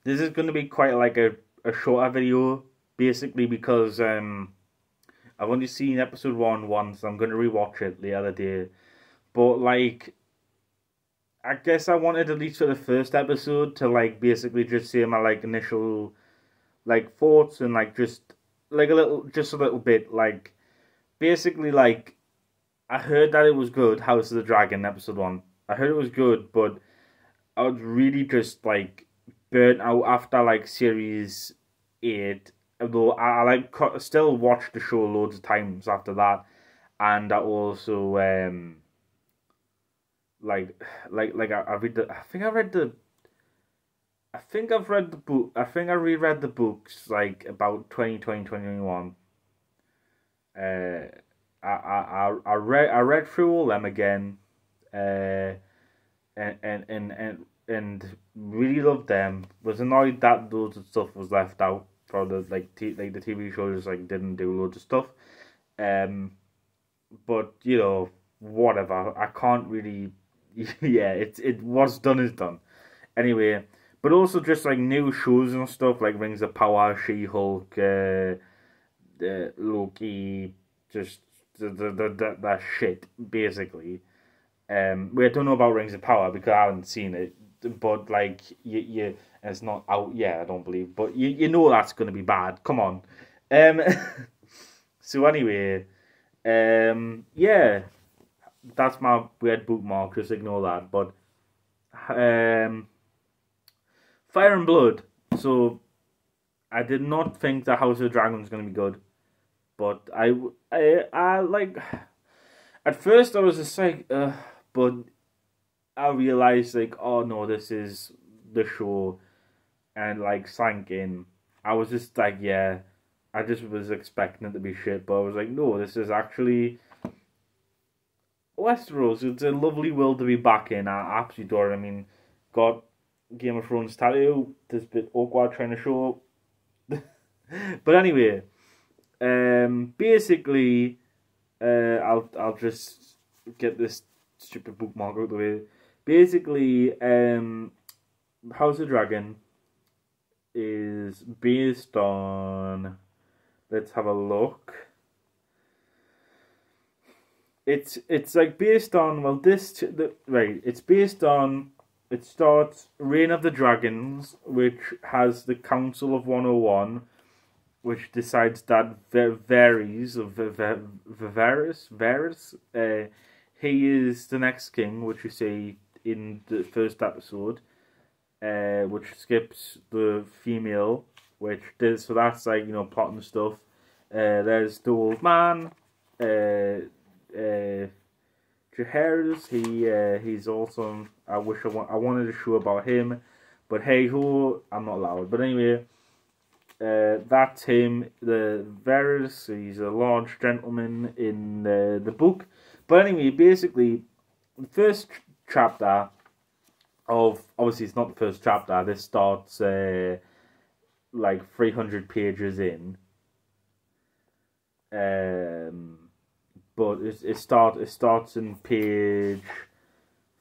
this is going to be quite like a shorter video, basically because I've only seen episode 1 once. I'm going to rewatch it the other day. But like, I guess I wanted at least for the first episode to like basically just say my like initial like thoughts and like just like just a little bit like basically like I heard that it was good. House of the Dragon episode 1. I heard it was good, but I was really just like burnt out after like series 8. Although I like still watched the show loads of times after that, and I also like I read the I think I read the I think I've read the book. I think I reread the books like about 2020 2021. I read through all them again, uh, and really loved them. Was annoyed that loads of stuff was left out for the like the TV show just like didn't do loads of stuff. Um, but you know whatever. I can't really. Yeah, it what's done is done. Anyway, but also just like new shows and stuff like Rings of Power, She Hulk, Loki, just that shit basically. We don't know about Rings of Power because I haven't seen it, but like you it's not out yet. I don't believe, but you know that's gonna be bad. Come on. Um, so anyway, yeah, that's my weird bookmark. Just ignore that. But um, Fire and Blood. So I did not think the House of the Dragon was gonna be good, but I like. At first, I was just like, but I realized like, oh no, this is the show, and like sank in. I was just like, yeah, I just was expecting it to be shit, but I was like, no, this is actually Westeros. It's a lovely world to be back in. I absolutely adore it. I mean, got Game of Thrones tattoo. This bit awkward trying to show up, but anyway, basically, I'll just get this stupid bookmark out of the way. Basically, House of Dragon is based on. Let's have a look. It's like based on right. It's based on. It starts Reign of the Dragons, which has the Council of 101, which decides that Varys, he is the next king, which you see in the first episode, which skips the female, which does so that's like plot and stuff. There's the old man, Heirs. He's awesome. I wanted a show about him, but hey ho, I'm not allowed. But anyway. That's him, the Varys. He's a large gentleman in the book. But anyway, basically, the first chapter of obviously it's not the first chapter. This starts like 300 pages in. But it starts in page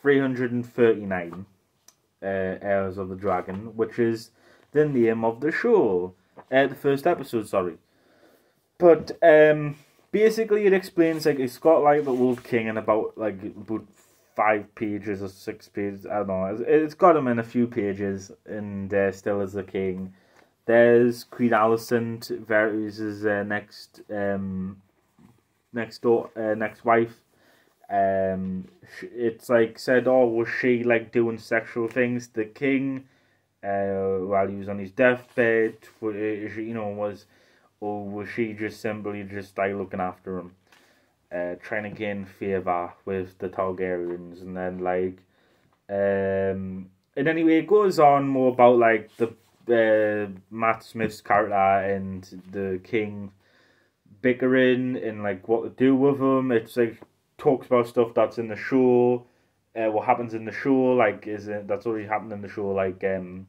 339. Heirs of the Dragon, which is the name of the show. The first episode, sorry. But basically it explains like it's got like the Old King in about 5 pages or 6 pages. I don't know. It's got him in a few pages, and still as the king. There's Queen Alicent, Varys' next wife. It's like said, oh, was she like doing sexual things? The king. While he was on his deathbed, was she just simply just like looking after him, trying to gain favor with the Targaryens, and then and anyway, it goes on more about like the Matt Smith's character and the king bickering and like what to do with him. It's like talks about stuff that's in the show. What happens in the show, like, that's already happened in the show, like, the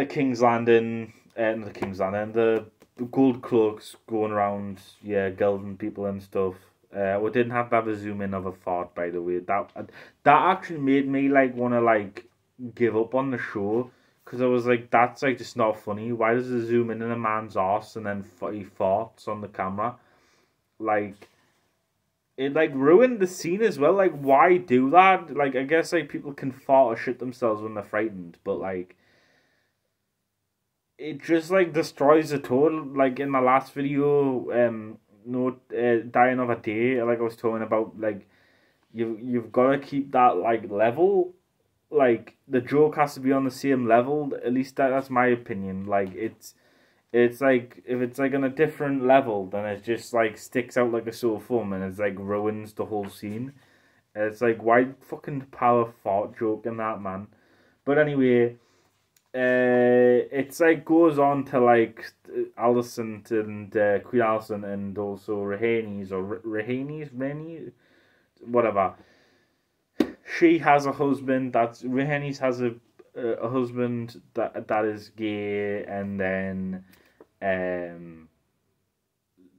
King's Landing, the King's Landing, the Gold Cloaks going around, yeah, gelding people and stuff. We didn't have to have a zoom in of a fart, by the way. That actually made me, like, want to, like, give up on the show, because I was like, that's like just not funny. Why does it zoom in on a man's ass and then he farts on the camera? Like, it like ruined the scene as well. Like, why do that? Like, I guess like people can fart or shit themselves when they're frightened, but like, it just like destroys the total. Like in my last video, no, dying of a day. Like I was talking about, like you've got to keep that like level. Like the joke has to be on the same level. At least that's my opinion. Like it's like if it's like on a different level, then it just like sticks out like a sore thumb and it's like ruins the whole scene. It's like why fucking power fart joke in that, man. But anyway, it's like goes on to like Alicent and Queen Alicent and also Rhaenys or Rhaenys, whatever. She has a husband. Rhaenys has a husband that is gay, and then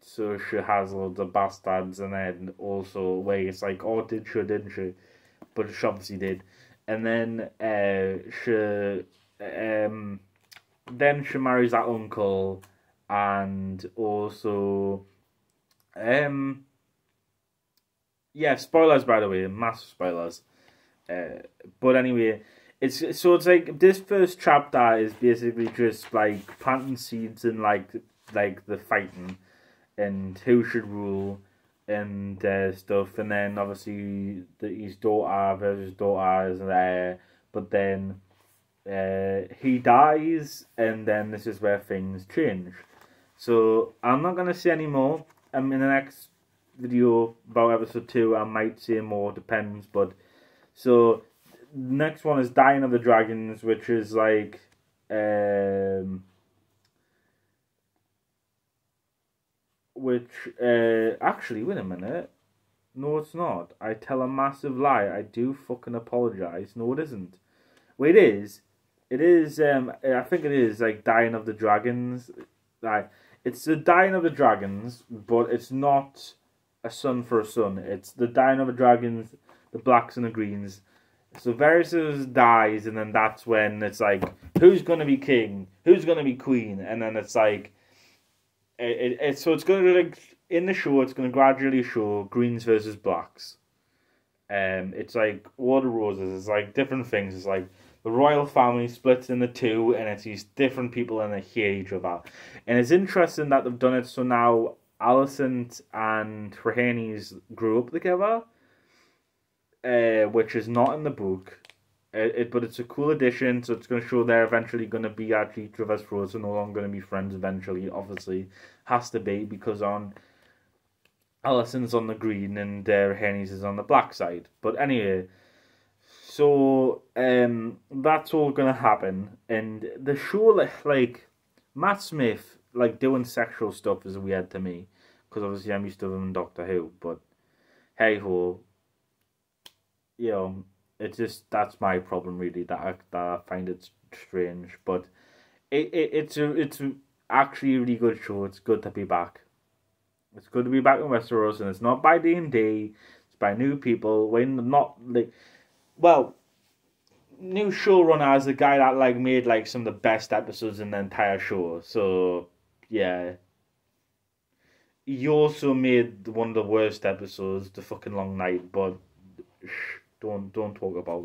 so she has loads of bastards, and then also where it's like, oh, did she, didn't she? But she obviously did, and then then she marries that uncle, and also yeah, spoilers by the way, massive spoilers. But anyway, it's like this first chapter is basically just like planting seeds and like the fighting and who should rule and stuff, and then obviously his daughter versus daughter is there, but then he dies, and then this is where things change. So I'm not gonna say any more. In the next video about episode 2, I might say more, depends. But so next one is Dying of the Dragons, which is like actually, wait a minute. No, it's not. I tell a massive lie. I do fucking apologize. No, it isn't. Well, it is. It is. I think it is like Dying of the Dragons. Like it's the Dying of the Dragons, but it's not a son for a son. It's the Dying of the Dragons, the blacks and the greens. So Varys dies, and then that's when it's like, who's gonna be king? Who's gonna be queen? And then it's like, so it's gonna like in the show, it's gonna gradually show greens versus blacks. It's like Water Roses. It's like different things. It's like the royal family splits into two, and it's these different people, and they hear each other. And it's interesting that they've done it so now Alicent and Rhaenys grew up together, which is not in the book. But it's a cool addition, so it's going to show they're eventually going to be at each other's throats and no longer going to be friends eventually, obviously. Has to be, because Alicent's on the green and Rhaenys is on the black side. But anyway, so that's all going to happen. And the show, like Matt Smith, like doing sexual stuff is weird to me, because obviously I'm used to him in Doctor Who, but hey ho, you know, it's just, that's my problem really, that I find it strange. But it's actually a really good show. It's good to be back. It's good to be back in Westeros, and it's not by D&D, it's by new people. When not like, well, new showrunner is the guy that like made like some of the best episodes in the entire show. So yeah, he also made one of the worst episodes, The Fucking Long Night. But don't talk about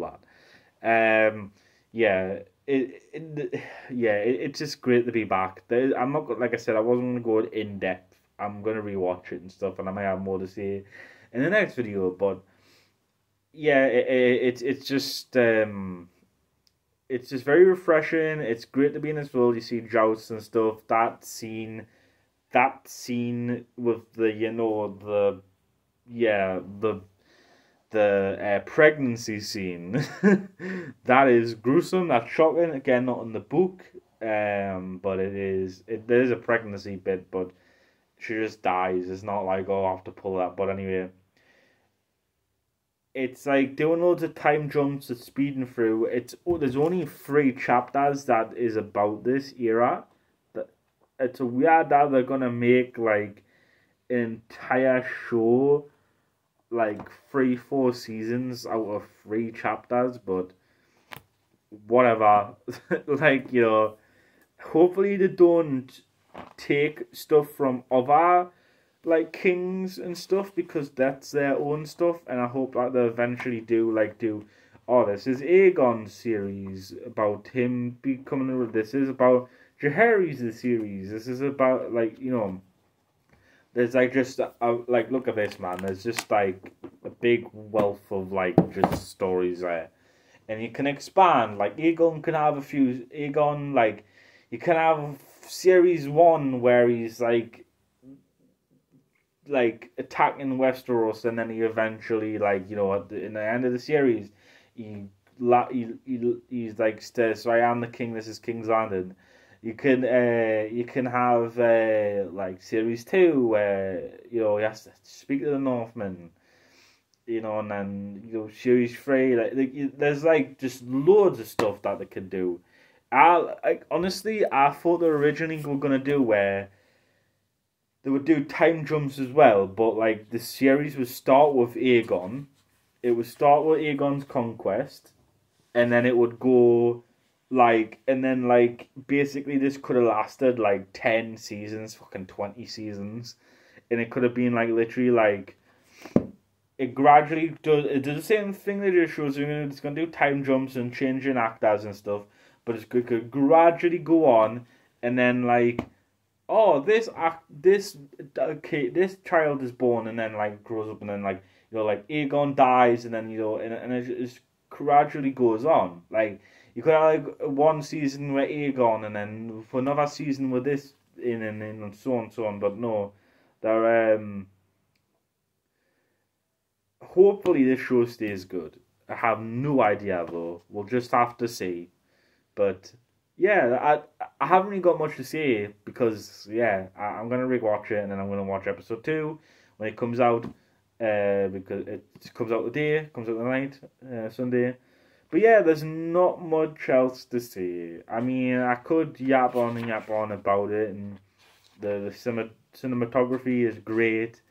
that. Yeah, it's just great to be back. I'm not, like I said, I wasn't going to go in depth. I'm gonna rewatch it and stuff, and I might have more to say in the next video. But yeah, it's just very refreshing. It's great to be in this world. You see jousts and stuff. That scene with the pregnancy scene, that is gruesome. That's shocking. Again, not in the book, but there is a pregnancy bit, but she just dies. It's not like, oh, I have to pull that. But anyway, it's like doing loads of time jumps and speeding through. There's only 3 chapters that is about this era. It's a weird that they're gonna make like an entire show, like 3-4 seasons out of 3 chapters, but whatever. Like, you know, hopefully they don't take stuff from other like kings and stuff, because that's their own stuff, and I hope that they eventually do oh, this is Aegon's series about him becoming a, this is about Jaehaerys' series, this is about, like, you know, there's like just like, look at this, man, there's just like a big wealth of like just stories there, and you can expand. Like, Aegon can have a few, Aegon, like, you can have series 1 where he's like attacking Westeros, and then he eventually, like, you know, in the end of the series, he's like says, "So I am the king. This is King's Landing." You can have like series 2 where, you know, he has to speak to the Northmen, you know, and then, you know, series 3, there's like just loads of stuff that they could do. Honestly, I thought they originally were gonna do where they would do time jumps as well, but like the series would start with Aegon. It would start with Aegon's conquest, and then it would go like, and then like basically this could have lasted like 10 seasons, fucking 20 seasons, and it could have been like literally like it gradually does. It does the same thing that it shows. It's gonna do time jumps and changing actors and stuff, but it could gradually go on, and then like, oh, this child is born, and then like grows up, and then like, you know, like Aegon dies, and then, you know, and it just gradually goes on. Like, you could have like one season with Aegon, and then for another season with this and so on and so on. But no, they're hopefully this show stays good. I have no idea though. We'll just have to see. But yeah, I haven't really got much to say, because yeah, I'm gonna rewatch it, and then I'm gonna watch episode 2 when it comes out, because it comes out the night, Sunday. But yeah, there's not much else to say. I mean, I could yap on about it, and the cinematography is great.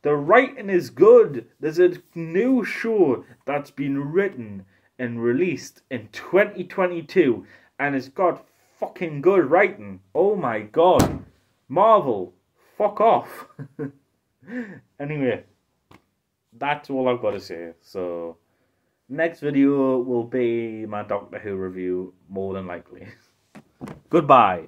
The writing is good. There's a new show that's been written and released in 2022, and it's got fucking good writing. Oh my god. Marvel, fuck off. Anyway, that's all I've got to say. So, next video will be my Doctor Who review, more than likely. Goodbye.